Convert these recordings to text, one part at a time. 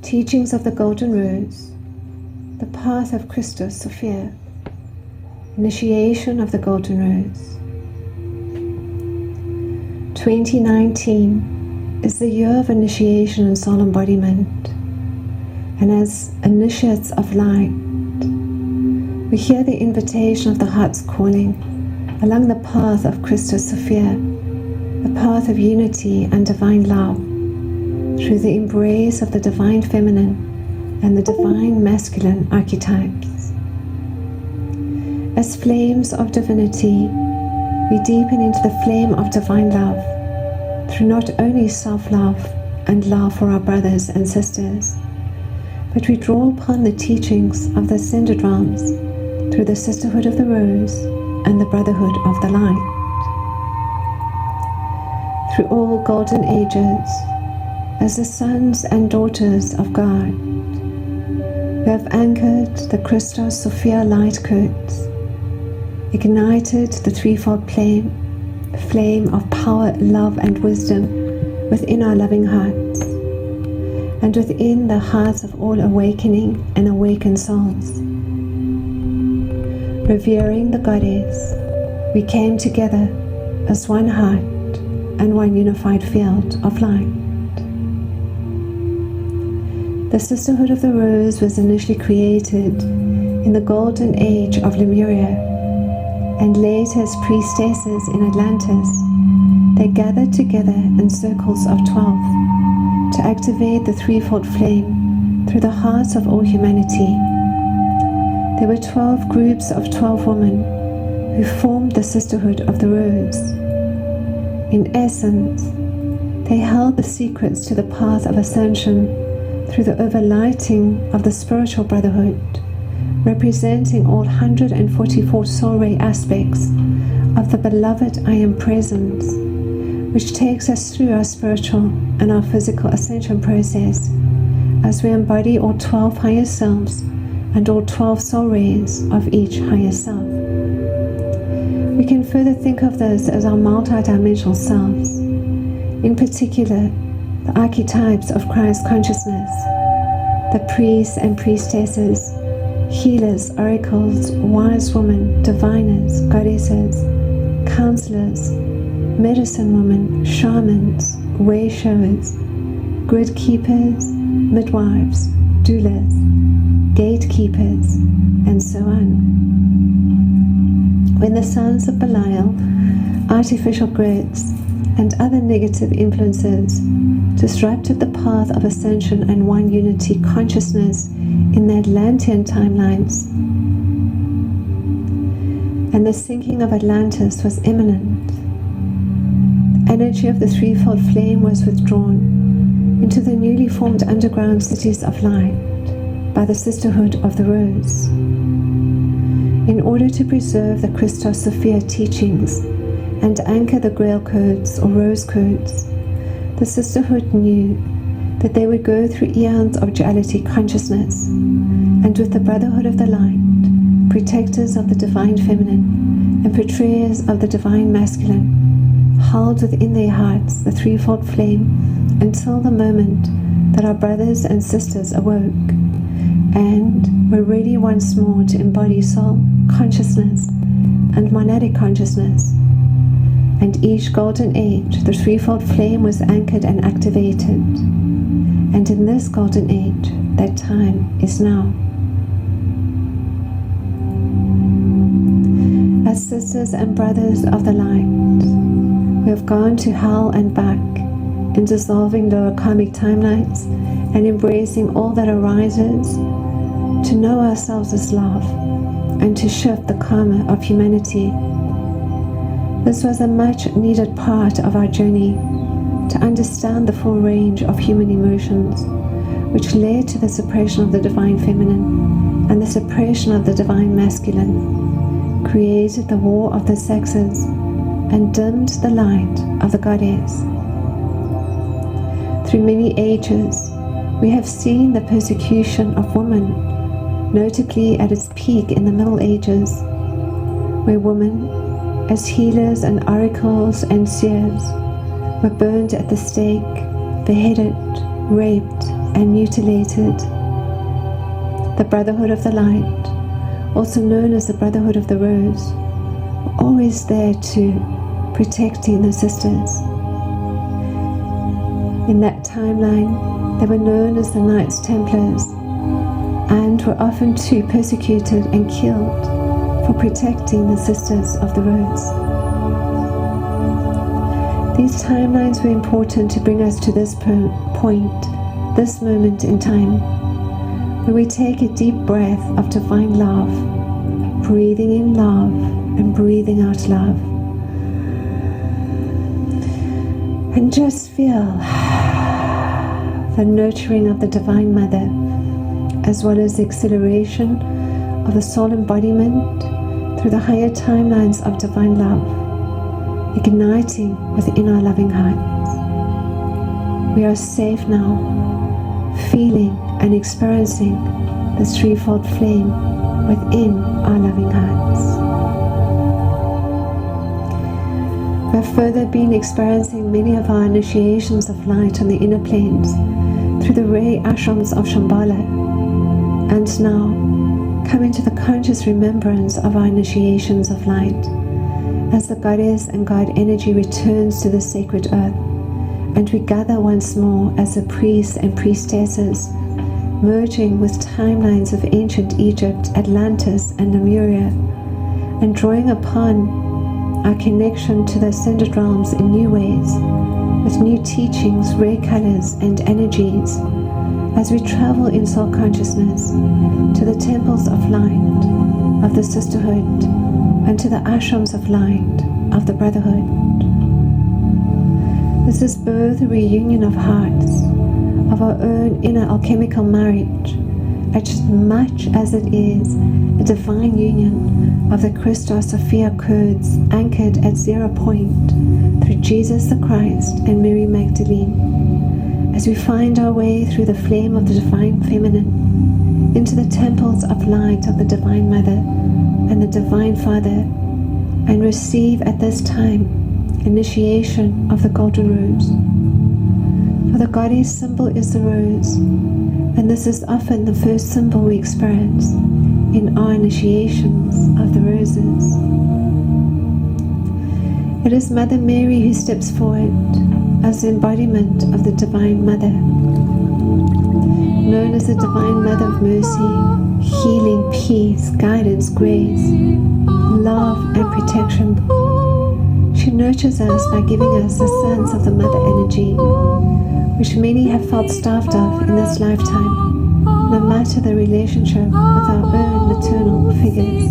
Teachings of the Golden Rose, the Path of Christos Sophia, Initiation of the Golden Rose. 2019 is the year of initiation and soul embodiment, and as initiates of light, we hear the invitation of the heart's calling along the path of Christos Sophia, the path of unity and divine love, through the embrace of the divine feminine and the divine masculine archetypes. As flames of divinity, we deepen into the flame of divine love through not only self-love and love for our brothers and sisters, but we draw upon the teachings of the ascended realms through the sisterhood of the rose and the brotherhood of the light. Through all golden ages, as the sons and daughters of God, we have anchored the Christos Sophia light codes, ignited the threefold flame of power, love, and wisdom within our loving hearts, and within the hearts of all awakening and awakened souls. Revering the Goddess, we came together as one heart and one unified field of light. The Sisterhood of the Rose was initially created in the golden age of Lemuria, and later as priestesses in Atlantis, they gathered together in circles of 12 to activate the threefold flame through the hearts of all humanity. There were 12 groups of 12 women who formed the Sisterhood of the Rose. In essence, they held the secrets to the path of ascension through the overlighting of the spiritual brotherhood, representing all 144 soul ray aspects of the beloved I Am Presence, which takes us through our spiritual and our physical ascension process as we embody all 12 higher selves and all 12 soul rays of each higher self. We can further think of this as our multi-dimensional selves, in particular the archetypes of Christ consciousness, the priests and priestesses, healers, oracles, wise women, diviners, goddesses, counselors, medicine women, shamans, way showers, grid keepers, midwives, doulas, gatekeepers, and so on. When the sons of Belial, artificial grids, and other negative influences disrupted the path of ascension and one unity consciousness in the Atlantean timelines, and the sinking of Atlantis was imminent, the energy of the threefold flame was withdrawn into the newly formed underground cities of light by the Sisterhood of the Rose. In order to preserve the Christos Sophia teachings and anchor the Grail codes or Rose codes, the Sisterhood knew that they would go through eons of duality consciousness, and with the Brotherhood of the Light, protectors of the divine feminine and portrayers of the divine masculine, held within their hearts the threefold flame until the moment that our brothers and sisters awoke and were ready once more to embody soul consciousness and monadic consciousness. And each golden age, the threefold flame was anchored and activated. And in this golden age, that time is now. As sisters and brothers of the light, we have gone to hell and back in dissolving lower karmic timelines and embracing all that arises to know ourselves as love and to shift the karma of humanity. This was a much needed part of our journey to understand the full range of human emotions, which led to the suppression of the divine feminine and the suppression of the divine masculine, created the war of the sexes, and dimmed the light of the Goddess. Through many ages, we have seen the persecution of women, notably at its peak in the Middle Ages, where women, as healers and oracles and seers, were burned at the stake, beheaded, raped, and mutilated. The Brotherhood of the Light, also known as the Brotherhood of the Rose, were always there too, protecting the sisters. In that timeline, they were known as the Knights Templars and were often too persecuted and killed for protecting the Sisters of the Rose. These timelines were important to bring us to this point, this moment in time, where we take a deep breath of divine love, breathing in love and breathing out love. And just feel the nurturing of the Divine Mother, as well as the acceleration of the soul embodiment through the higher timelines of divine love, igniting within our loving hearts. We are safe now, feeling and experiencing the threefold flame within our loving hearts. We have further been experiencing many of our initiations of light on the inner planes through the ray ashrams of Shambhala, and now come into the conscious remembrance of our initiations of light as the Goddess and God energy returns to the sacred earth, and we gather once more as the priests and priestesses, merging with timelines of ancient Egypt, Atlantis and Lemuria, and drawing upon our connection to the ascended realms in new ways, with new teachings, ray colors and energies, as we travel in soul consciousness to the temples of light of the sisterhood and to the ashrams of light of the brotherhood. This is both a reunion of hearts, of our own inner alchemical marriage, as much as it is a divine union of the Christos Sophia codes anchored at 0 point through Jesus the Christ and Mary Magdalene, as we find our way through the flame of the Divine Feminine into the temples of light of the Divine Mother and the Divine Father, and receive at this time initiation of the Golden Rose. For the Goddess symbol is the rose, and this is often the first symbol we experience in our initiations of the roses. It is Mother Mary who steps forward as the embodiment of the Divine Mother, known as the Divine Mother of Mercy, healing, peace, guidance, grace, love and protection. She nurtures us by giving us the sense of the Mother energy, which many have felt starved of in this lifetime, no matter the relationship with our own maternal figures.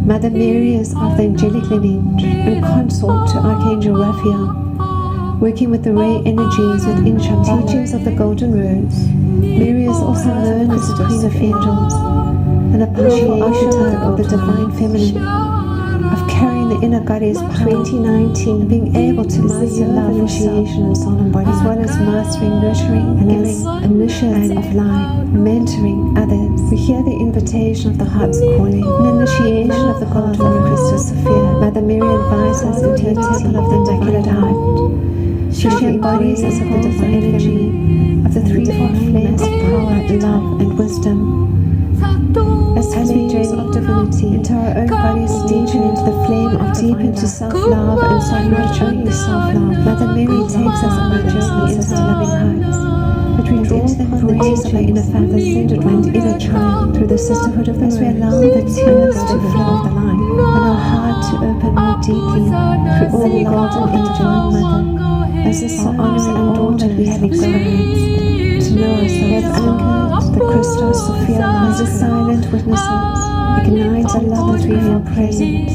Mother Mary is of the angelic lineage and consort to Archangel Raphael, working with the ray energies within Shambhala. Teachings of the Golden Rose. Mary is also known as the Queen of Angels, an powerful archetype of the Divine Feminine, of carrying the inner goddess power. 2019, being able to master love, initiation, and soul and body, as well as mastering, nurturing, and giving initiates of life, mentoring others. We hear the invitation of the heart's calling, an initiation of the Golden Rose, Christos Sophia. Mother Mary invites us into the temple of the Immaculate Heart. She embodies us of the divine energy, of the threefold flames of power, love, and wisdom. As we journey of divinity into our own bodies, deeper into the flame of deep into self-love and nurturing self-love, Mother Mary takes us on a journey into loving hearts, but we draw into the embrace of our inner family, ascended and inner child, through the sisterhood of the Rose, as we allow the tears to flow of the light, and our heart to open more deeply through all the golden angel and Mother, as the sons and daughters we have experienced, to know ourselves. We have anchored the Christos Sophia as the silent witnesses, ignite the love that we feel present.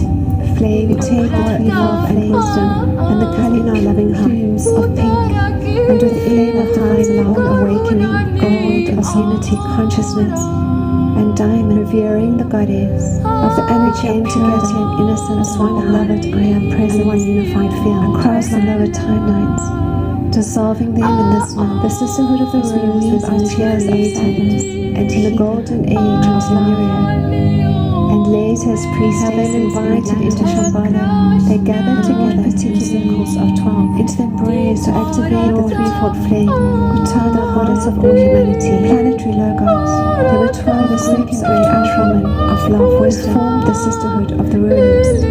Flame, we take the tree love and wisdom, and the Kali in our loving hearts of pink, and with the flame of divine love awakening, gold of unity consciousness, and diamond revering the goddess of the energy and purity and innocence, one beloved I am present, one unified field across the lower timelines, dissolving them in this love, the sisterhood of the rose with our tears of sadness, and in the golden age of Lemuria, and later as priestesses invited into Shambhala, they gathered together in circles of 12 into the embrace to activate the threefold flame, Uttara, goddess of all humanity, planetary logos. There were 12 the second great ashraman of love, which formed the sisterhood of the rose.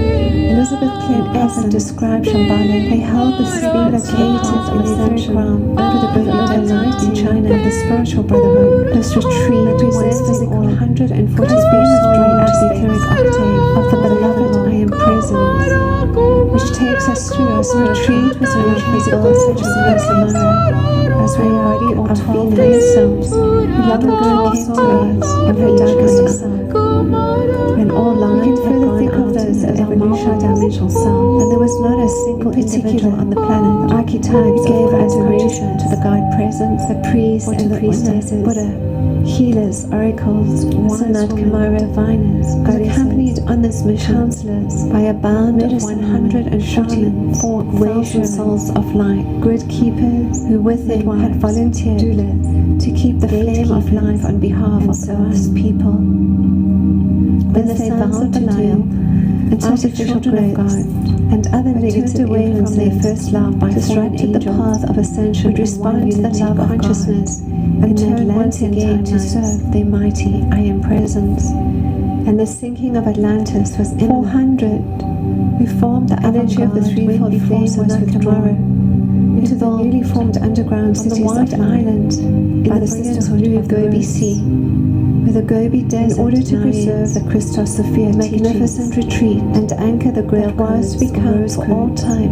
Elizabeth Clare Essen described Shambhala. They held the being located in the third realm over the Buddha light in China, the spiritual brotherhood. This retreat representing all 140 species drawn to the etheric octave of the beloved I am present, which takes us through our retreat with our physical consciousness as we embody all 12 higher selves. Mother Girl came to us in her darkest self. And all light had gone out as evolution dimensional self, and there was not a single individual on the planet. Archetypes gave adoration to the God presence, the priests and the priestesses, Buddha, healers, oracles, Sanat Kumara, diviners, accompanied on this mission counselors by a band of 144 radiant souls of light, grid keepers who with them had volunteered to keep the flame of life on behalf of us people. When the sons of Belial and artificial children of God and other negative away from their first love by disrupted the path of ascension, would respond to the love of consciousness and turn once again to serve their mighty I am presence. And the sinking of Atlantis was in 400 who formed the energy of the threefold flame was withdrawn into the newly formed underground cities of the island in the sisterhood of Gobi Sea, where the Gobi Desert, in order to preserve the Christos Sophia magnificent retreat and anchor the grail was to become for all time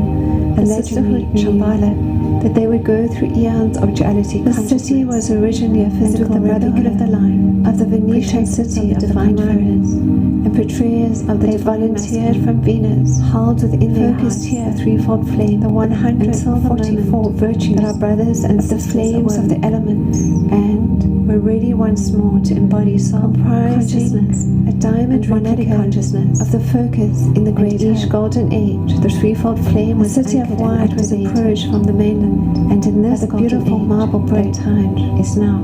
a legendary Shambhala, that they would go through eons of duality. The city was originally a physical brotherhood of the line of the Venetian city of divine furnace, and portrayers of the volunteered from Venus, held within their focused here threefold flame, the 144 virtues that are brothers and the flames of the elements, and were ready once more to embody soul consciousness, a diamond magnetic consciousness of the focus in the great each golden age. The threefold flame was city of white was approached from the mainland, and in this beautiful marble brick time is now.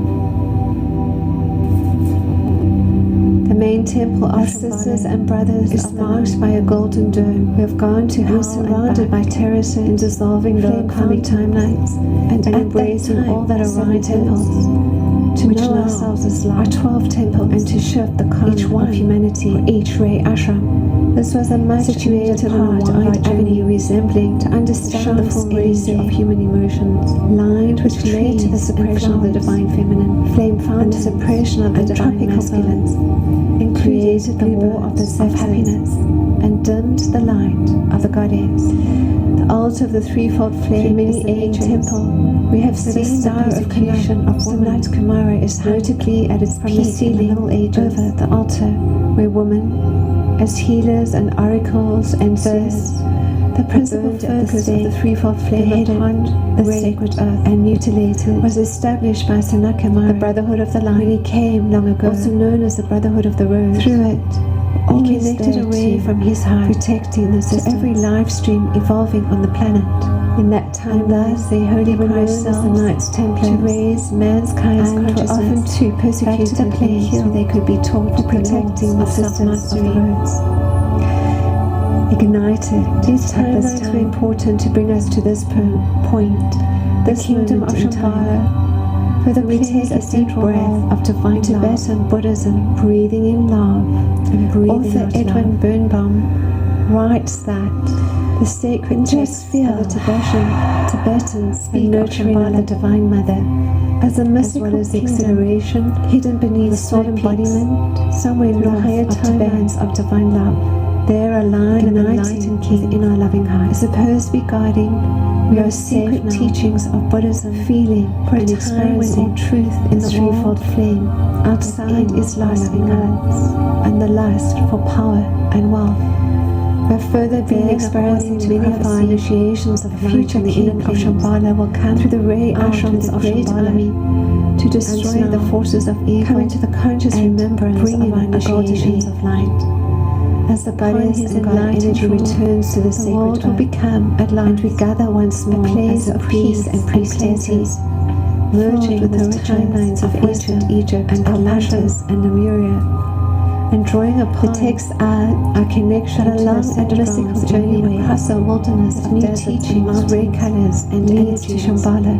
The main temple of sisters and brothers is marked by a golden dome. We have gone to hell surrounded by terraces and dissolving low karmic timelines, and embracing all that are right temples. To know ourselves as our 12 temples, and to shift the karma of humanity for each ray ashram. This was a much situated heart of our journey, resembling to understand the full range of human emotions, lined which led to the suppression of the divine feminine, flame found the suppression of the divine masculine, and created the war of the sex happiness, and dimmed the light of the goddess. The altar of the threefold flame is the main temple. We have seen the star of creation of Sanat Kumara is notably at its peak in the Middle Ages over the altar, where women, as healers and oracles and seers, the principal focus of the threefold flame upon the sacred earth and mutilated, was established by Sanat Kumara, the Brotherhood of the Light, when he came long ago, also known as the Brotherhood of the Rose. Through it, he connected away from his heart, protecting the system, every life stream evolving on the planet. In that time, thus, they holy themselves as the Knights Templar to raise mankind's consciousness, often too persecuted and killed, so they could be taught to protecting the sisters of the rose. Ignited, these timelines were important to bring us to this point, this kingdom of Shambhala, for we take a deep breath of divine Tibetan Buddhism, breathing in love and breathing out. Author Edwin Birnbaum writes that the sacred text of the Tibetans speak of Shambhala, the Divine Mother, as a mystical as the exhilaration hidden beneath the soul embodiment, somewhere in the higher timelines of divine love. There a line and enlightened king in our loving heart is supposed to be guiding. We are secret teachings of Buddhism, feeling and experiencing all truth in the threefold flame. Outside is lust in hearts, and the lust for power and wealth. We have further been experiencing many of our initiations of future king of Shambhala will come through the ray ashrams of Shambhala to destroy the forces of evil, come into the conscious remembrance of our initiations of light. As the goddess and God energy returns to the sacred world will become at last, and we gather once more a place of peace and priestesses, merging with the timelines of ancient Egypt and Atlantis and Lemuria. and drawing upon the texts our connection to a long and mystical journey across a wilderness of new teachings, ray colors, and leads to Shambhala.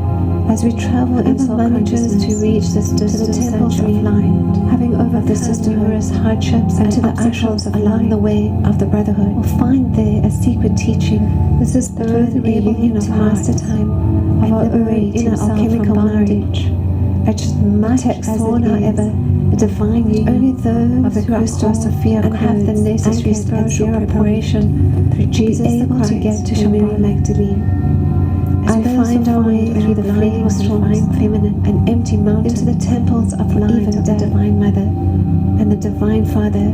As we travel in soul consciousness to reach this distant sanctuary light, having overcome the numerous hardships and to the ashrams along the way of the brotherhood, we'll find there a secret teaching. This is the reunion of master time, of our own inner alchemical knowledge. I just must exhort, however, a divine union only those of the Christos Sophia and have the necessary spiritual preparation through Jesus the Christ to get to Mary Magdalene. As we find our way through the flames of divine feminine and empty mountains into the temples of light of the Divine Mother and the Divine Father,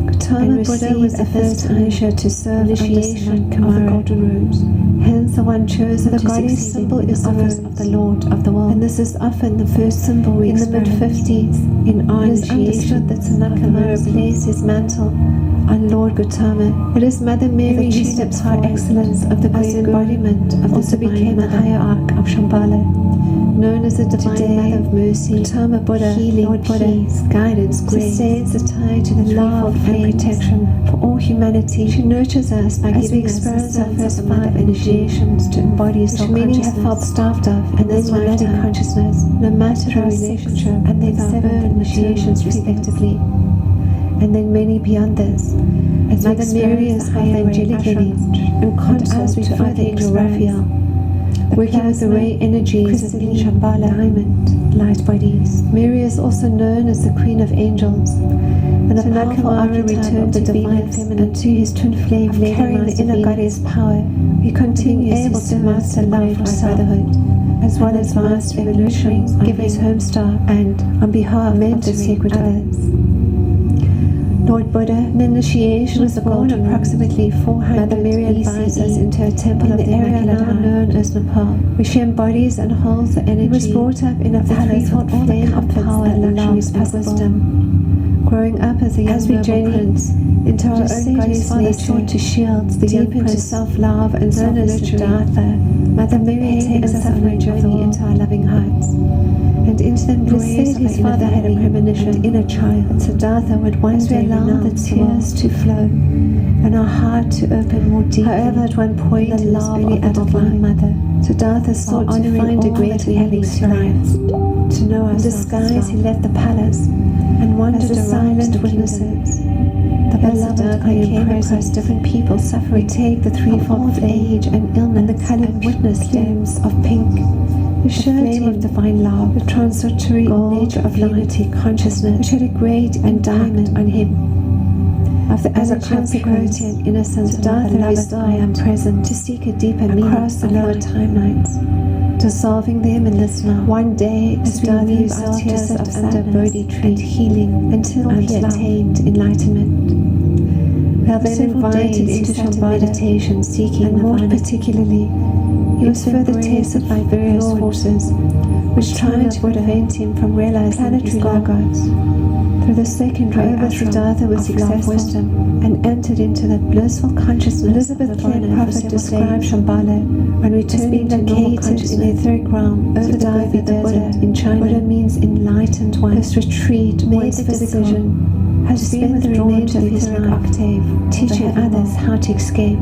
Gautama Buddha was the first initiate to serve initiation of the Golden Robes. Hence, the one chosen the guardian symbol is the office of the Lord of the world, and this is often the first symbol we in the mid-50s. In our initiation, that Sanatkamara placed his mantle on Lord Gautama. It is Mother Mary who steps par excellence of the great embodiment of this became the hierarch of Shambhala, known as the Divine Mother of Mercy, Gautama Buddha, healing, Lord Buddha, peace, guidance, grace, sustains the tie to the love and protection for all humanity. She nurtures us by giving experience our first 5 initiations to embody soul consciousness. Many have felt starved of, and then nomadic consciousness, no matter the relationship, and then 7 initiations respectively. And then many beyond this, as Mother Mary is of the angelic image, in contrast to Father Angel Raphael, working with the ray energies of the Shambhala diamond light bodies. Mary is also known as the Queen of Angels, and the powerful archetype returned the divine feminine to his twin flame, carrying the inner goddess power. He continues able to master love for fatherhood, as well as master evolution, giving his home star, and on behalf of the sacred others. Lord Buddha, in initiation was born approximately 400 Mother Mary advised us into a temple in the area now known as Nepal, where she embodies and holds the energy. He was brought up in a palace with all the power and luxuries and wisdom. Growing up as a young noble prince, into our own goddess nature to shield the deep into self-love and self-nurturing, Mother Mary takes us on a journey into our loving hearts, and into the embrace of his father had a premonition, an inner child, and Siddhartha would one day allow the tears to flow and our heart to open more deeply. However, at one point, the love of the Divine Mother, Siddhartha sought to find a greater healing strength, to know us. In disguise, he left the palace and wandered around silent witnesses. The beloved came across different people suffering. We take the threefold age and illness and the colored witness flames of pink, the flame of divine love, the transitory nature of unity consciousness, which had a great endowment on him. As a consequence and innocence, Siddhartha is I am present to seek a deeper meaning across the lower timelines, dissolving them in this now. One day, as we leave our tears of under Bodhi tree healing until he attained enlightenment. We are then invited into Shambhala meditation, seeking, and more particularly, he was further tested by various forces, which tried to prevent him from realizing his logos. Through the secondary Siddhartha was successful wisdom and entered into the blissful consciousness. Elizabeth Clare Prophet described Shambhala when returning to located in the etheric realm over the Gobi Desert in China. Buddha means enlightened one. This retreat made the decision has been withdrawn to the etheric octave, teaching others how to escape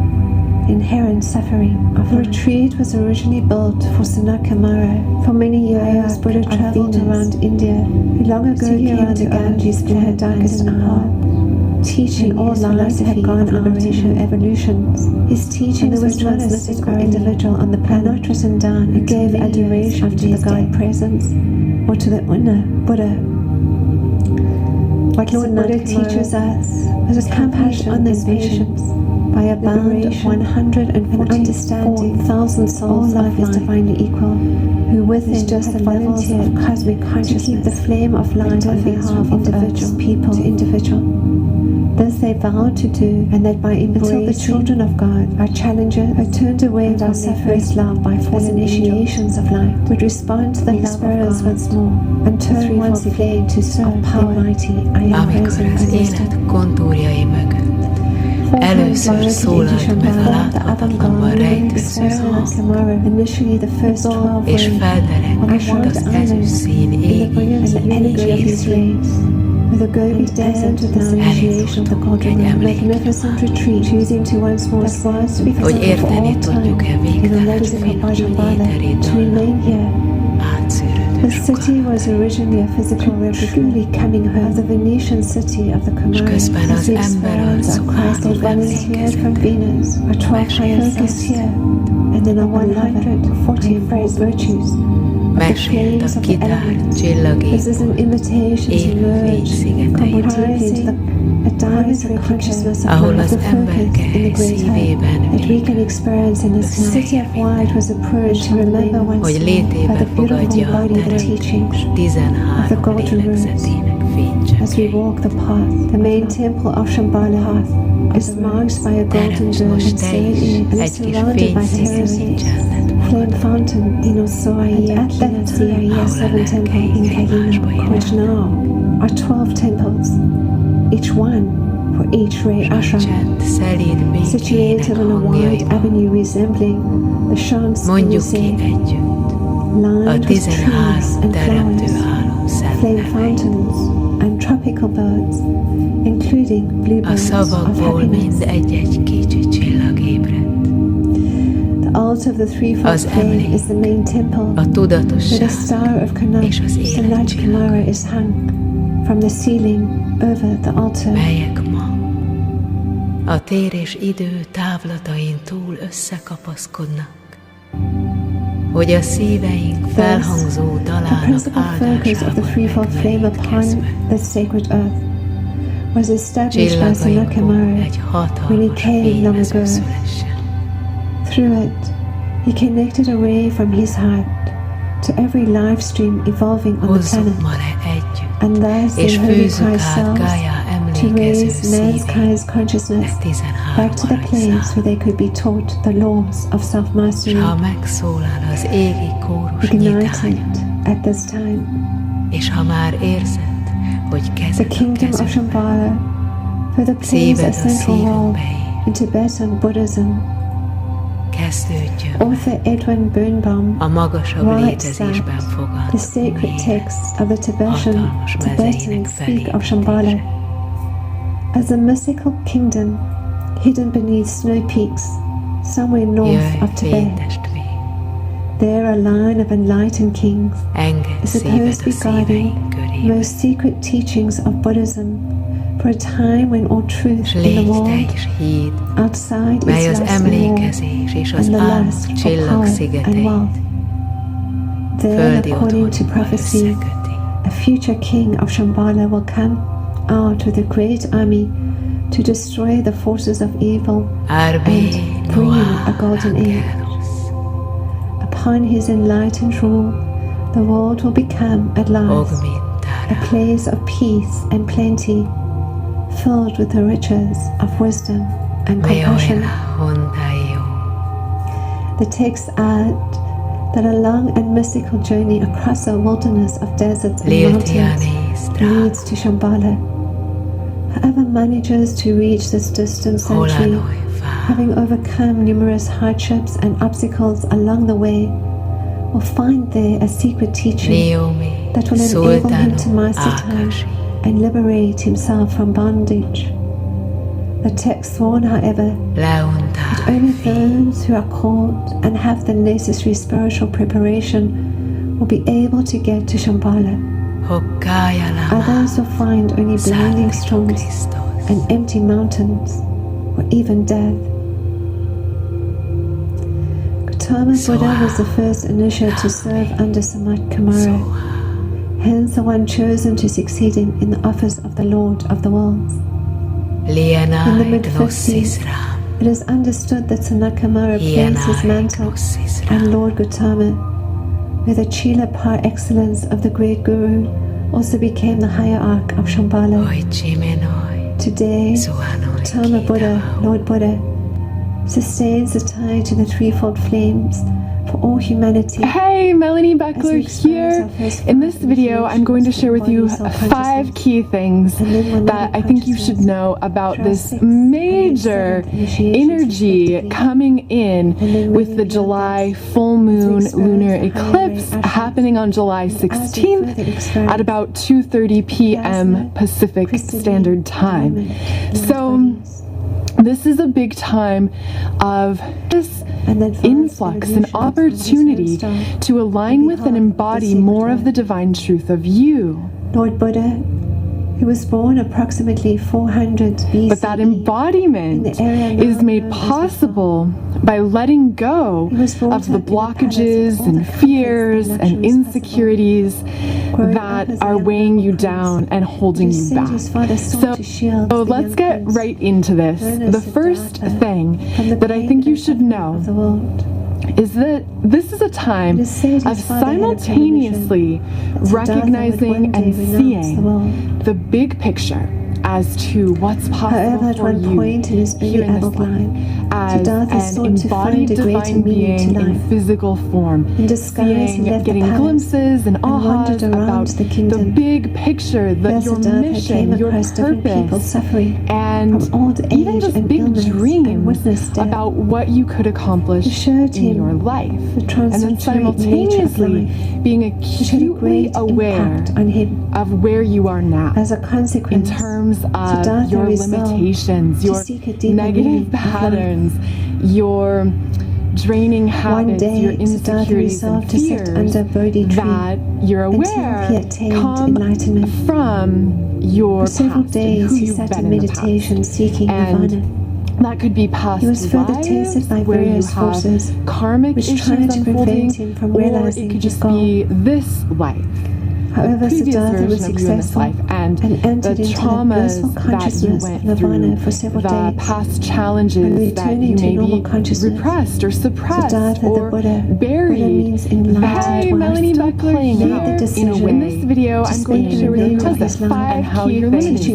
inherent suffering of the retreat was originally built for Sanatkamara. For many years, Buddha traveled around India. He long ago came to Ganges in her darkest hour, teaching all lives had gone on original evolutions. His teachings were transmitted to individual on the planet Trisandan, who gave adoration to the God presence or to the Buddha. What Lord Buddha teaches us is accomplished on this patience by a bond of 144,000 souls life is divinely equal, who within just the volunteer of cosmic consciousness to keep the flame of light on behalf of individual people to individual. This they vow to do, and that by embracing the children of God, our challenges are turned away from their first love by false initiations of light, would respond to the experience once more, and turn once again to serve the Almighty. I am present az élet kontúrjai mögött először szólalt meg a láthatatlanban rejtő szó, és feldereng az ezüst szín égi, With a Gobi desert with the initiation of the Golden Road, magnificent retreat, choosing to once more was to be hogy érteni tudjuk-e végtelen fényfényéterét to remain here. átszűrődő The city was originally a physical truly coming home of the Venetian city of the Camaro. közben az ember Christ had volunteered from Venus, a 12 focus here, and then a 144 virtues. mesélt a kitárt csillagépból, This is an invitation to merge, comprising a dimensional consciousness ahol of az the focus emberke in the great szívében heart that we can experience in this life. The city of light was approached to remember once hogy more by létébe the beautiful fogadja a body of the teremtés teachings 13 lélegzetének as we fénycsepét. walk the path. The main temple of Shambhala is marked by a golden Teremts dome most and te serene is and is egy kis surrounded by fényszínű terraces. csendet Flame fountain in Osoaya and Atlantia 7 temple in Kahina, which now are 12 temples, each one for each ray ashram, csend szelíd situated békének on a wide hangjaiban. avenue resembling the Champs Mondjuk ki Elysees, együtt a lined with trees 13 and teremtő flowers, álom flame szentelmei. fountains, and tropical birds, including A bluebirds of szavakból happiness. mind egy-egy kicsi csillag ébredt. The altar of the threefold Az flame emlék, is the main temple, a where the tudatosság star of Kanak, és az the light életcsillag, Kamara, is hung from the ceiling over the altar. melyek ma a tér és idő távlatain túl összekapaszkodnak, hogy a szíveink felhangzó The dalának principal focus of the áldásában threefold flame upon megmelékezve. the sacred earth was established by Csillagainkból Sanakhamara egy when he hatalmas came long fénymező ago. szülessen. Through it, he connected a ray from his heart to every live stream evolving on the Hozzuk planet, ma le együtt, and thus és the holy fűzzük Christ át cells Gaia to emlékező raise szívét mankind's consciousness e 13 back to the place aranyszál. where they could be taught the laws of S self-mastery, ha megszólal az égi kórus ignited nyitánya, at this time. és ha már érzed, hogy The kezed a kingdom of kezedben, Shambhala further plays szíved a a central role szívünkbe, in Tibetan Buddhism. kezdődjön Author Edwin Birnbaum a magasabb writes létezésben that fogad the sacred texts of the hatalmas mezeinek speak of Shambhala as a mystical kingdom hidden beneath snow peaks somewhere north Jöjj, of Tibet. fénytestvér, There a line of enlightened kings engedd is szíved supposed to a be guiding szíveink körébe, most secret teachings of Buddhism for a time when all s truth in the légy te world is híd, outside mely is az lost in war emlékezés és az and the álmok lust for csillag power and szigeteit wealth. Then, földi according to otthonba prophecy, összeköti. a future king of Shambhala will come out with a great army to destroy the forces of evil Arbe and bring Noah a golden age. Angelus, Upon his enlightened rule, the world will become at last a Ogmintara, place of peace and plenty, filled with the riches of wisdom and compassion. Meoya Hondaio, The texts add that a long and mystical journey across a wilderness of deserts and mountains Liltiani Strad, leads to Shambhala. Whoever manages to reach this distant sanctuary, Holanoi Fa, having overcome numerous hardships and obstacles along the way, will find there a secret teaching Naomi, that will enable him to Sultanu master time Akashi, and liberate himself from bondage. The text warn, however, Leunta only Fi, those who are called and have the necessary spiritual preparation will be able to get to Shambhala. Hokkaya Lama, Others will find only blinding Sadhguru storms Christos, and empty mountains, or even death. Gautama Buddha was the first initiate to serve under Samat Kumara, hence the one chosen to succeed him in the office of the Lord of the Worlds. In the Lienai mid-50s, Gnosis Ram, it is understood that Sanakhamara placed his Lienai mantle Gnosis and Ram, Lord Gautama, where the Chila par excellence of the great Guru also became the hierarch of Shambhala. Oi Chimenoi, Today, Suanoi Gautama Buddha, Kitao, Lord Buddha, sustains the tie to the threefold flames for all humanity. Hey, Melanie Beckler here. In this video, I'm going to share with you 5 key things that I think you should know about this major energy coming in with the July full moon lunar eclipse happening on July 16th at about 2:30 p.m. Pacific Standard Time. So this is a big time of this influx and opportunity to align with and embody more of the divine truth of you. Lord Buddha, who was born approximately 400 BCE, but that embodiment is made possible by letting go of the blockages and fears and insecurities that are weighing you down and holding you back. So let's get right into this. The first thing that I think you should know is that this is a time of simultaneously recognizing and seeing the big picture as to what's possible for you here in this life as an embodied divine being in physical form, seeing, getting glimpses and ahas about the big picture, your mission, your purpose, and even just big dreams about what you could accomplish in your life. And then simultaneously being acutely aware of where you are now in terms of your limitations, your negative patterns, your draining habits, your insecurities and fears that you're aware come from your past and who you've been in the past. And that could be past lives where you have karmic issues unfolding, or it could just be this life. However, the previous Siddhartha was version of you in this life, and the traumas that you went through, the past challenges that you maybe repressed or suppressed or buried. Hey, Melanie Beckler playing out in this video. I'm going to share with you the 5 key things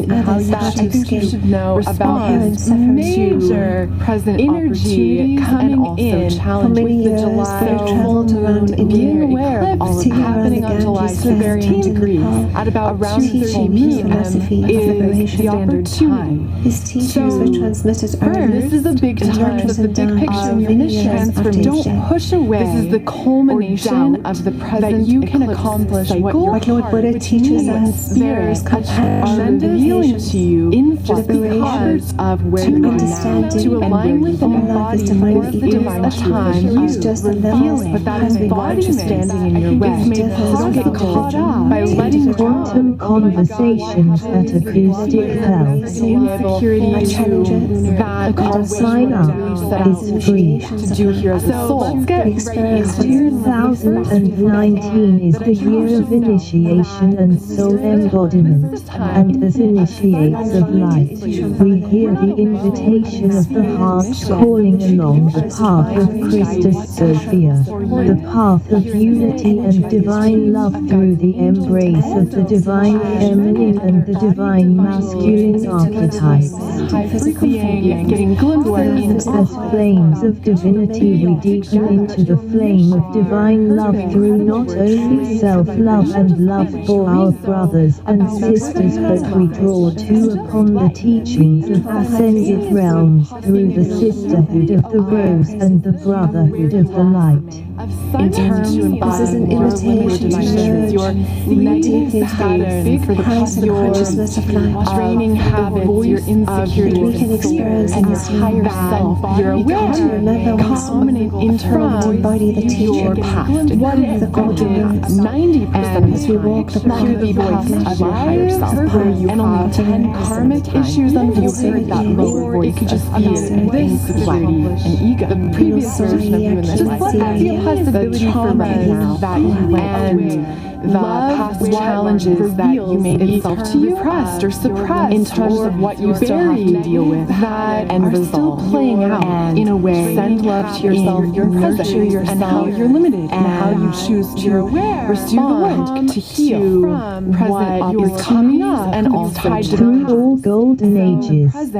that I think you should know about this major present energy coming in with the July full moon, being aware of all happening on July 16th. Degrees at about around 2:30 p.m. is the opportunity. His teachings were transmitted early. This is a big time of the big picture in your mission. Don't push away. This is the culmination of the present that you can accomplish what Lord Buddha teaches us. There's a tremendous healing to you just because of where you are now. To align with and embody more of the divine time of revealing, but that embodiment standing in your way is made possible. Don't get caught up by letting quantum conversations at Acoustic Health. Sign up is free. To do here as a soul. Let's get right into 2019 is the year of initiation and soul embodiment, and as initiates of light, we hear the invitation of the hearts calling along the path of Christus Sophia, the path of unity and divine love through the embrace of the divine feminine and the divine masculine archetypes. As flames of divinity, we deepen into the flame of divine love through not only self-love and love for our brothers and sisters, but we draw too upon the teachings of ascended realms through the sisterhood of the rose and the brotherhood of the light. In terms to embody more of your dimensions, your negative patterns, for the consciousness of life, draining habits, your insecurities, we can experience in your higher self. You're aware to remember from your past. What is the golden 90% as we walk the path of the voice of your higher self, where you have 10 karmic issues unfolding, that lower voice, it could just be this insecurity and ego. The previous version of you in this life. Just let that be a possibility for right now that you went away. the past challenges that you may be repressed or suppressed in terms of what you still have to deal with that and are still playing out in a way. Send love to yourself, your present, and how you're limited, and how you choose to respond to heal present is coming up and also tied to through all golden ages, as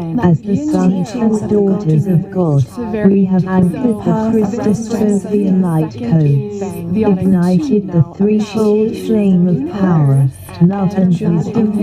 the sons and daughters of God, we have anchored the Christus Sophia light codes, ignited the threefold flame of power, love and wisdom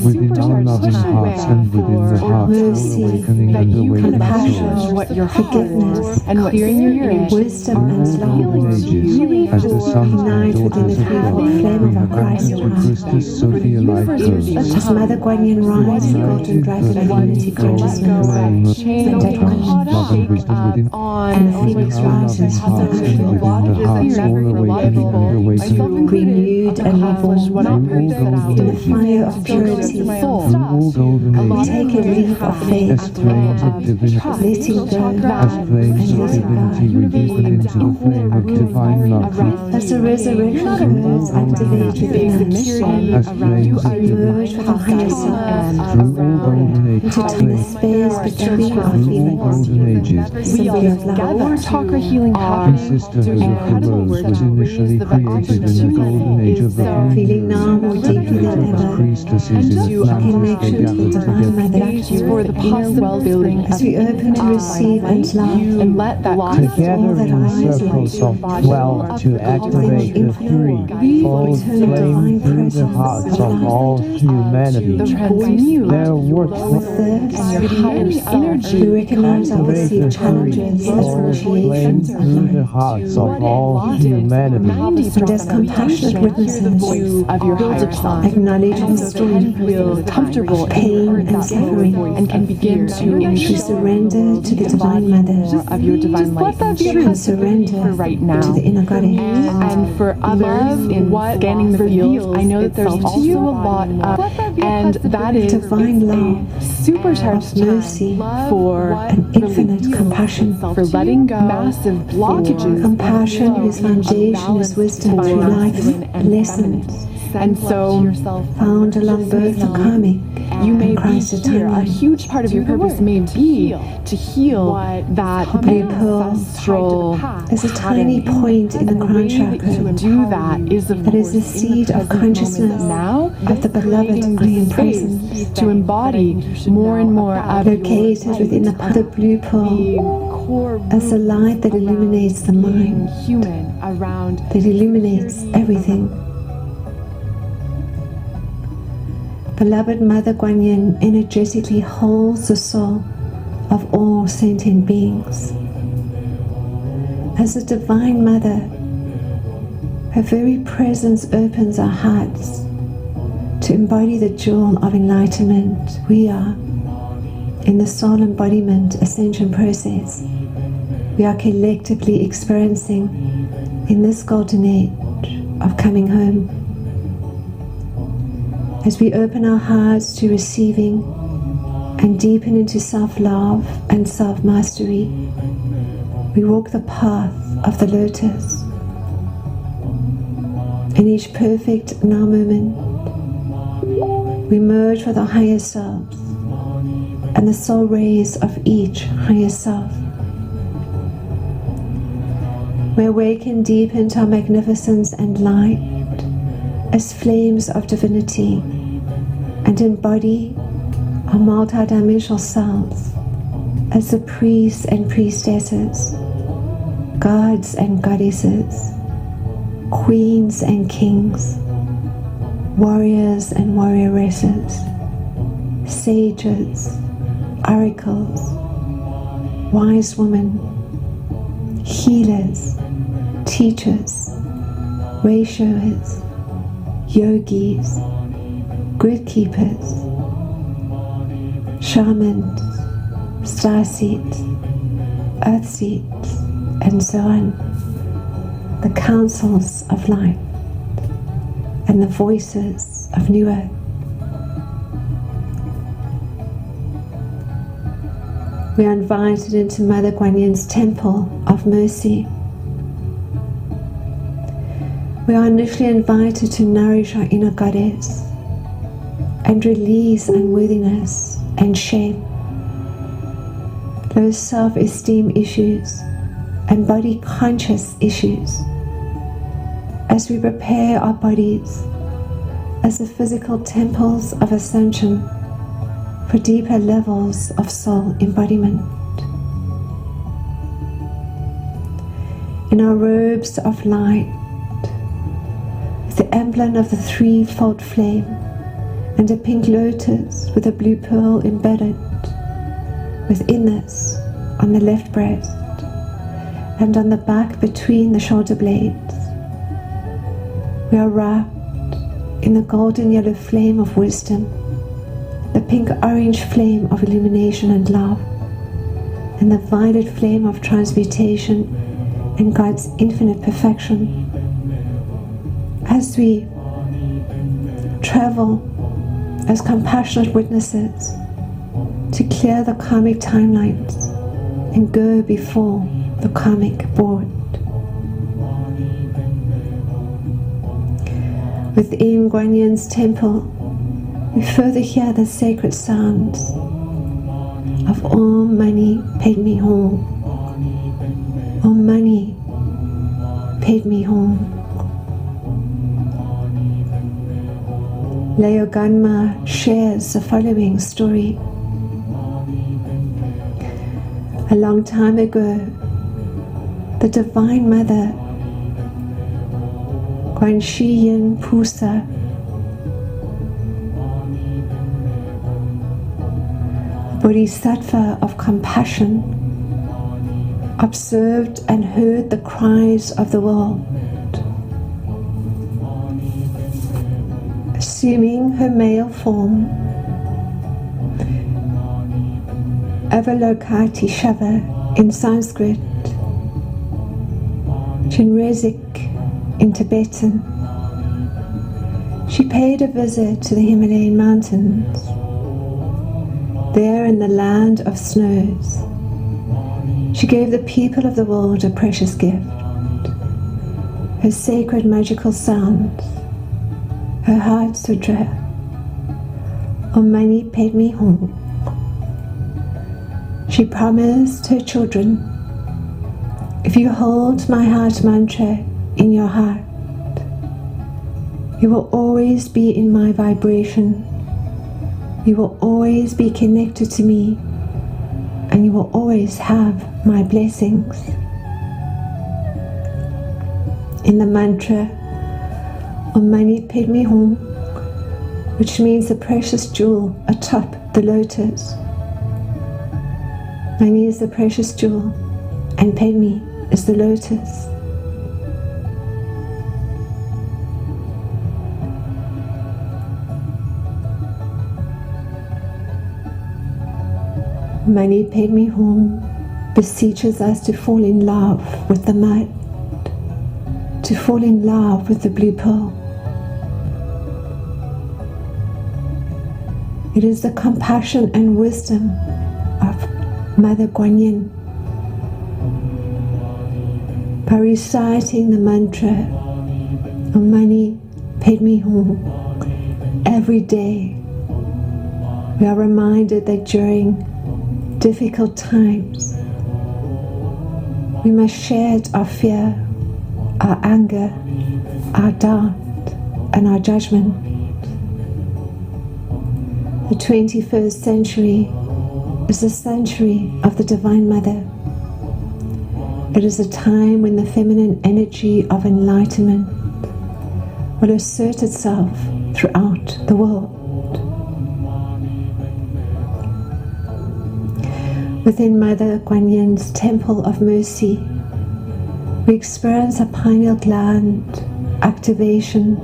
within our loving hearts and within the hearts of awakening and awakening souls. What your forgiveness and clearing your ear, wisdom and Golden love. ages, as the sons and daughters of God, we have entered the Christus Sophia light codes. As Mother Guan Yin rides the golden dragon of unity consciousness, and that one, Love and wisdom within and the phoenix rises from the hearts and within the hearts, all awakening and awakening. renewed and reborn in the fire of purity. Through all golden We ages, take a leap of as faith, flames of divinity, letting go as flames of divinity, we deepen into the flame of divine love. as the resurrection codes activate within us. As flames of We divinity, merge with our higher self through all golden ages, to time the space between our through all feelings. golden ages. Symbol of love. Chakra healing The sisterhood of the rose was initially created in the golden age of the Feeling now more deeply than ever priestesses in Atlantis. They connection to the gathered Divine together Mother. for the possibility As we open to receive and love, and let that Together in circles of 12 to activate the threefold flame through the hearts of all humanity. Their work we recognize our perceived challenges as flame initiations of through the life. hearts of all humanity. And as compassionate witnesses, of your higher self, acknowledge and strength, feel comfortable pain and suffering, and can begin to to increase surrender to the Divine Mother, of your divine light to surrender right now. to the inner goddess. And for others in scanning the field, I know that there's also a lot of, and that is Divine love, supercharged mercy, for and infinite compassion. for letting go massive blockages. Compassion whose foundation is wisdom through life lessons And so found along both the karmic you may and be Christ's here. A timeline. huge part of your purpose may be to heal that Blue pearl ancestral. is a tiny point in the crown To chakra do that is of that is the course, seed of consciousness now of the beloved I am present, to embody more and more of located within the blue pearl core as the light that illuminates the mind, human around that illuminates everything. Beloved Mother Guan Yin energetically holds the soul of all sentient beings. As a Divine Mother, her very presence opens our hearts to embody the jewel of enlightenment we are in the soul embodiment ascension process we are collectively experiencing in this golden age of coming home. As we open our hearts to receiving and deepen into self-love and self-mastery, we walk the path of the lotus. In each perfect now moment, we merge with our higher selves and the soul rays of each higher self. We awaken deep into our magnificence and light as flames of divinity and embody our multidimensional selves as the priests and priestesses, gods and goddesses, queens and kings, warriors and warrioresses, sages, oracles, wise women, healers, teachers, way showers, yogis, grid keepers, shamans, star seeds, earth seeds, and so on. The councils of light and the voices of new earth. We are invited into Mother Guan Yin's temple of mercy. We are initially invited to nourish our inner goddess and release unworthiness and shame, low self-esteem issues and body-conscious issues as we prepare our bodies as the physical temples of ascension for deeper levels of soul embodiment. In our robes of light, with the emblem of the threefold flame and a pink lotus with a blue pearl embedded within this on the left breast and on the back between the shoulder blades, we are wrapped in the golden yellow flame of wisdom, the pink orange flame of illumination and love, and the violet flame of transmutation and God's infinite perfection. As we travel as compassionate witnesses to clear the karmic timelines and go before the karmic board. Within Guanyin's temple, we further hear the sacred sounds of Om Mani Padme Hum. Om Mani Padme Hum. Leo Ganma shares the following story. A long time ago, the Divine Mother, Guan Shi Yin Pusa, Bodhisattva of compassion, observed and heard the cries of the world. Assuming her male form, Avalokati Shava in Sanskrit, Chenrezig in Tibetan, she paid a visit to the Himalayan mountains. There in the land of snows, she gave the people of the world a precious gift, her sacred magical sounds, her heart sutra, Om Mani Padme Hum. She promised her children, if you hold my heart mantra in your heart, you will always be in my vibration, you will always be connected to me, and you will always have my blessings. In the mantra Om Mani Padme Hum, which means the precious jewel atop the lotus. Mani is the precious jewel and Padme is the lotus. Mani Padme Hum beseeches us to fall in love with the mud, to fall in love with the blue pearl. It is the compassion and wisdom of Mother Guanyin. By reciting the mantra Om Mani Padme Hum every day, we are reminded that during difficult times we must shed our fear, our anger, our doubt, and our judgment. The 21st century is the century of the Divine Mother. It is a time when the feminine energy of enlightenment will assert itself throughout the world. Within Mother Guanyin's Temple of Mercy, we experience a pineal gland activation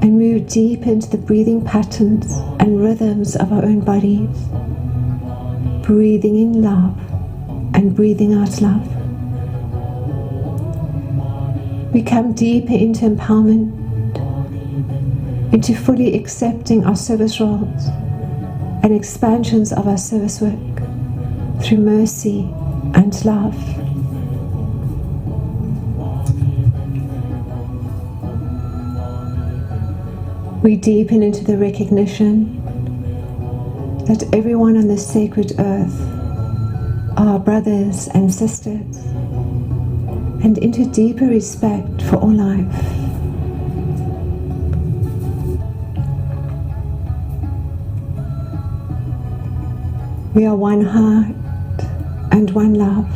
and move deep into the breathing patterns and rhythms of our own bodies, breathing in love and breathing out love. We come deeper into empowerment, into fully accepting our service roles and expansions of our service work through mercy and love. We deepen into the recognition that everyone on this sacred earth are brothers and sisters, and into deeper respect for all life. We are one heart and one love.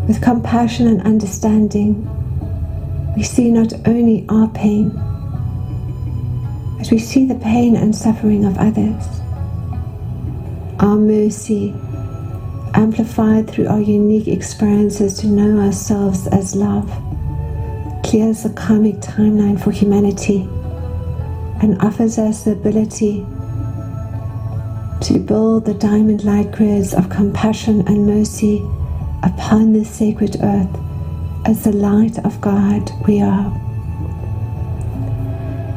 With compassion and understanding, we see not only our pain, but we see the pain and suffering of others. Our mercy, amplified through our unique experiences to know ourselves as love, clears the karmic timeline for humanity and offers us the ability to build the diamond light grids of compassion and mercy upon this sacred earth as the light of God we are.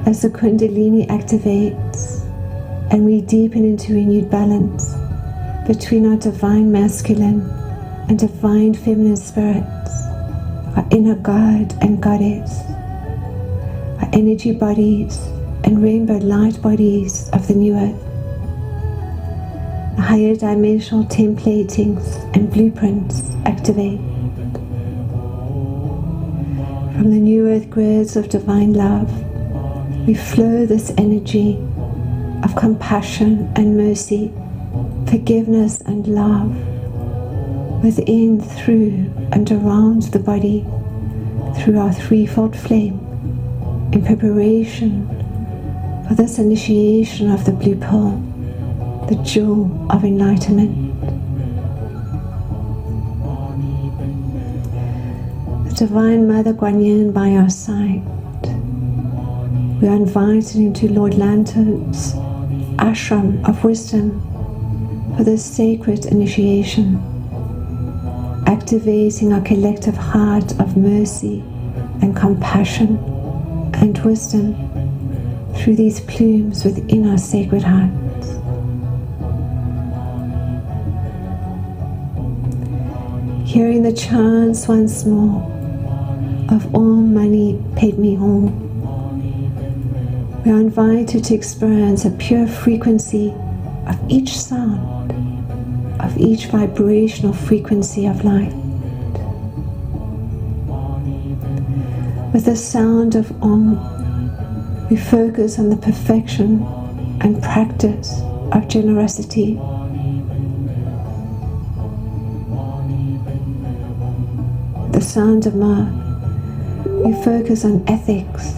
As the Kundalini activates and we deepen into renewed balance between our divine masculine and divine feminine spirits, our inner God and Goddess, our energy bodies and rainbow light bodies of the new earth, the higher dimensional templatings and blueprints activate. From the new earth grids of divine love, we flow this energy of compassion and mercy, forgiveness and love within, through, and around the body through our threefold flame in preparation for this initiation of the blue pearl, the jewel of enlightenment. The Divine Mother Guan Yin by our side, we are invited into Lord Lanto's ashram of wisdom for this sacred initiation, activating our collective heart of mercy and compassion and wisdom through these plumes within our sacred hearts. Hearing the chants once more of Om Mani Padme Hum, we are invited to experience a pure frequency of each sound, of each vibrational frequency of light. With the sound of Om, we focus on the perfection and practice of generosity. The sound of Ma, we focus on ethics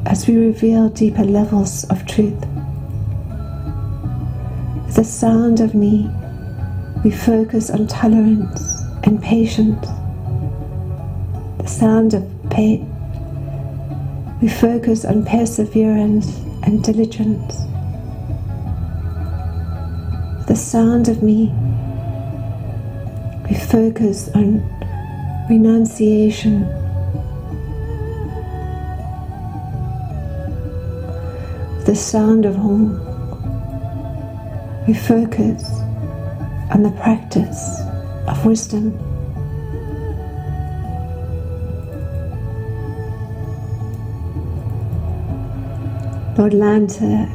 as we reveal deeper levels of truth. With the sound of Ni, we focus on tolerance and patience. The sound of Pe, we focus on perseverance and diligence. The sound of Me, we focus on renunciation. The sound of Hum, we focus on the practice of wisdom. Lord Lanta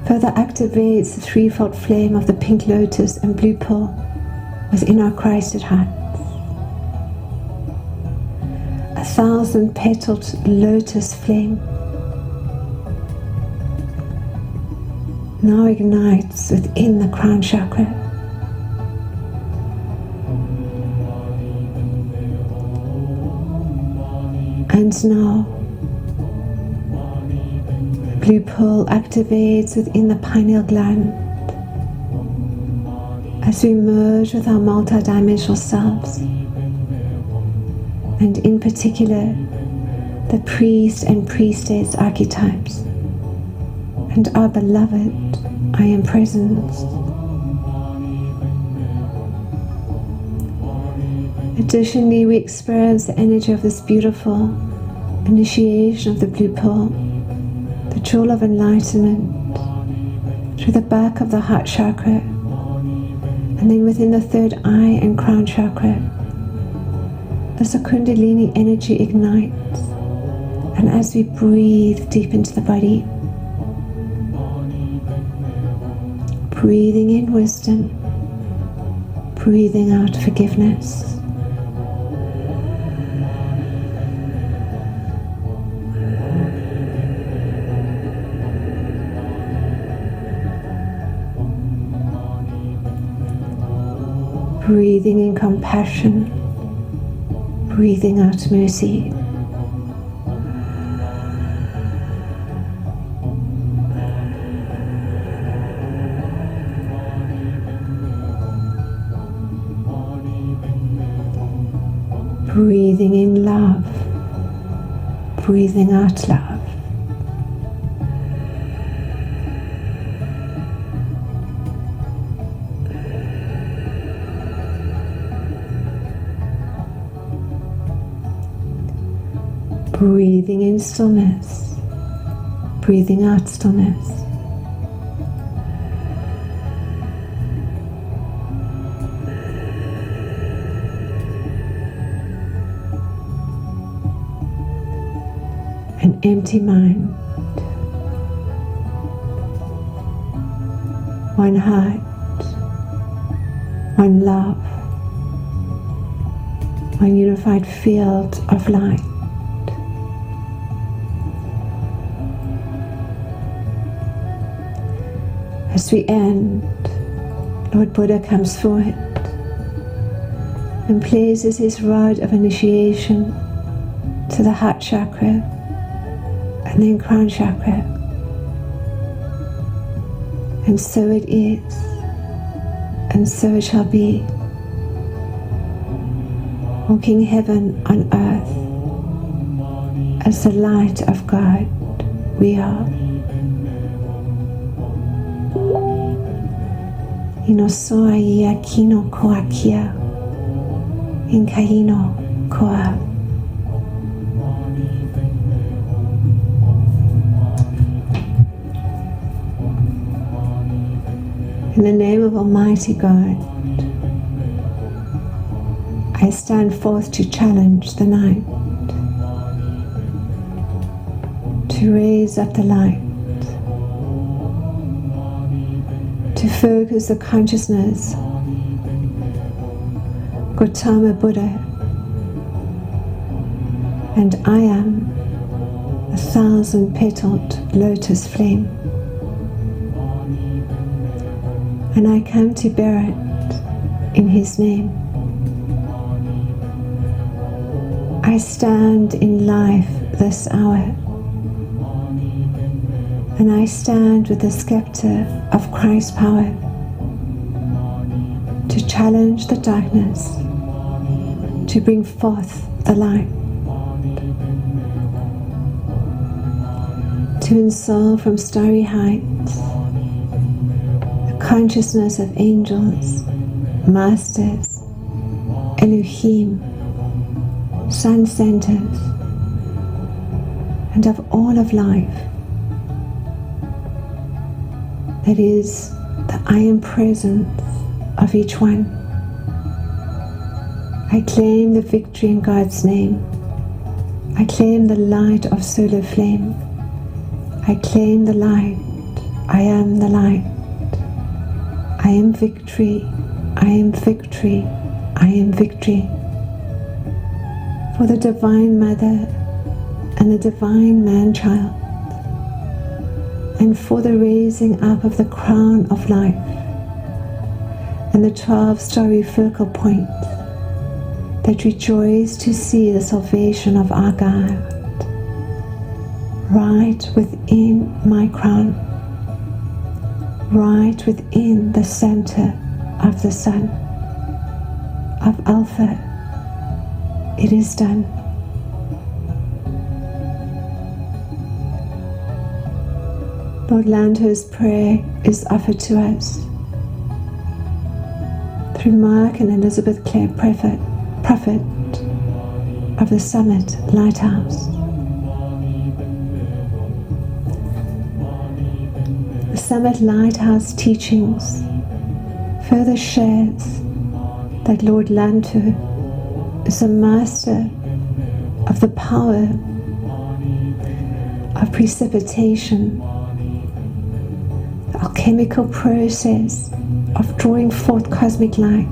further activates the threefold flame of the pink lotus and blue pearl within our Christed hearts. 1,000-petaled lotus flame now ignites within the crown chakra. And now, blue pearl activates within the pineal gland as we merge with our multidimensional selves, and in particular, the priest and priestess archetypes, and our beloved I Am Presence. Additionally, we experience the energy of this beautiful initiation of the blue pearl, the jewel of enlightenment, through the back of the heart chakra, and then within the third eye and crown chakra, as the Kundalini energy ignites And as we breathe deep into the body, breathing in wisdom, breathing out forgiveness. Breathing in compassion, breathing out mercy. Breathing in love, breathing out love. Breathing in stillness, breathing out stillness. An empty mind, one heart, one love, one unified field of light. As we end, Lord Buddha comes forward and places his rod of initiation to the heart chakra and then crown chakra. And so it is, and so it shall be. Walking heaven on earth as the light of God we are. Inosoa ia kino koa kia, inkaino koa. In the name of Almighty God, I stand forth to challenge the night, to raise up the light, to focus the consciousness, Gautama Buddha, and I am a 1,000-petaled lotus flame, and I come to bear it in His name. I stand in life this hour, and I stand with the scepter of Christ's power to challenge the darkness, to bring forth the light, to ensoul from starry heights the consciousness of angels, masters, Elohim, sun centers, and of all of life. That is the I am presence of each one. I claim the victory in God's name. I claim the light of solar flame. I claim the light. I am the light. I am victory. I am victory. I am victory. For the Divine Mother and the Divine Man-Child, and for the raising up of the crown of life and the 12 starry focal points that rejoice to see the salvation of our God right within my crown, right within the center of the sun of Alpha. It is done. Lord Lanto's prayer is offered to us through Mark and Elizabeth Clare, prophet of the Summit Lighthouse. The Summit Lighthouse teachings further shares that Lord Lanto is a master of the power of precipitation, the alchemical process of drawing forth cosmic light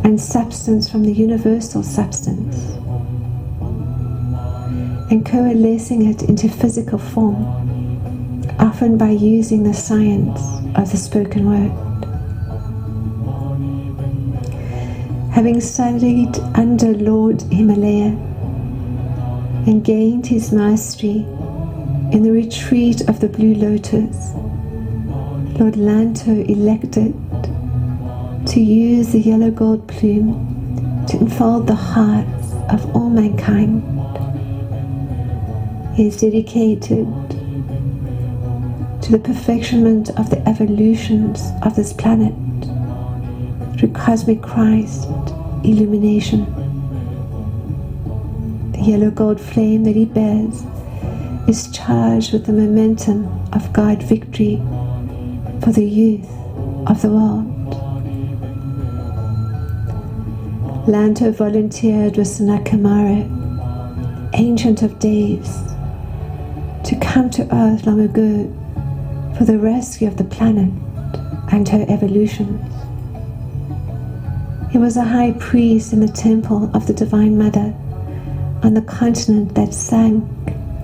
and substance from the universal substance and coalescing it into physical form, often by using the science of the spoken word. Having studied under Lord Himalaya and gained his mastery in the retreat of the Blue Lotus, Lord Lanto elected to use the yellow gold plume to enfold the hearts of all mankind. He is dedicated to the perfectionment of the evolutions of this planet through cosmic Christ illumination. The yellow gold flame that he bears is charged with the momentum of God victory for the youth of the world. Lanto volunteered with Sanakamara, Ancient of Days, to come to Earth long ago for the rescue of the planet and her evolutions. He was a high priest in the temple of the Divine Mother on the continent that sank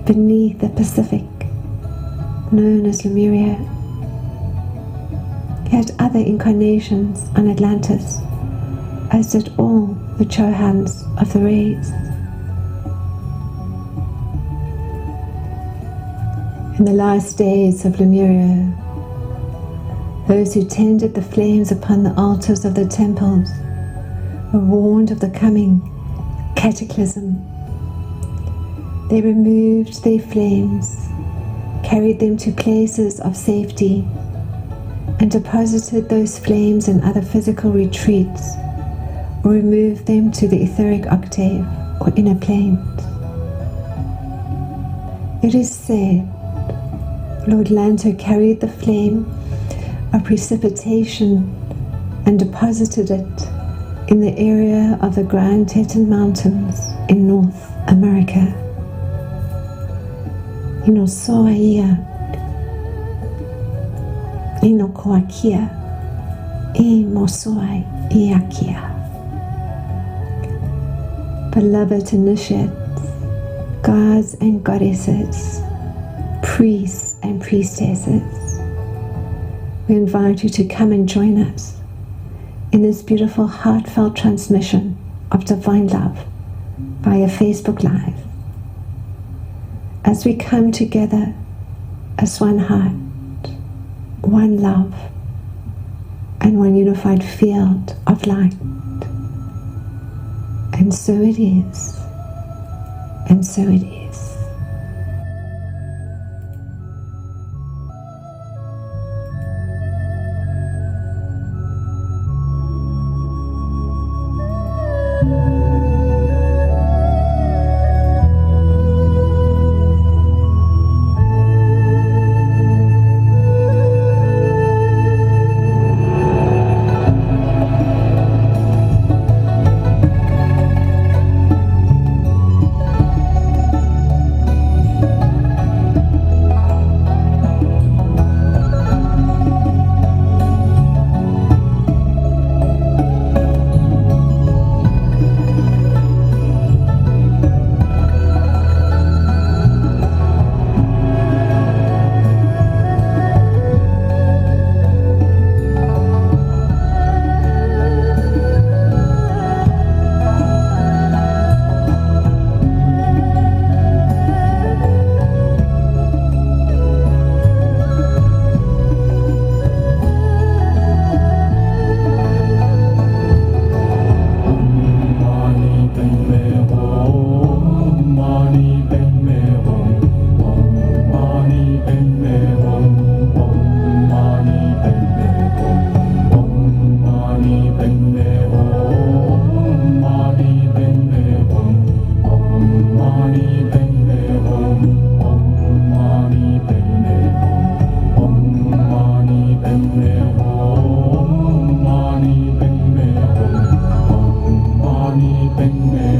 beneath the Pacific, known as Lemuria. He had other incarnations on Atlantis, as did all the Chohans of the rays. In the last days of Lemuria, those who tended the flames upon the altars of the temples were warned of the coming cataclysm. They removed their flames, carried them to places of safety, and deposited those flames in other physical retreats, or removed them to the etheric octave or inner planes. It is said Lord Lanto carried the flame of precipitation and deposited it in the area of the Grand Teton Mountains in North America. Inosoaia, Inokoakia, Mosoai Iakia. Beloved initiates, gods and goddesses, priests and priestesses, we invite you to come and join us in this beautiful heartfelt transmission of divine love via Facebook Live, as we come together as one heart, one love, and one unified field of light. And so it is, and so it is. Mani Padme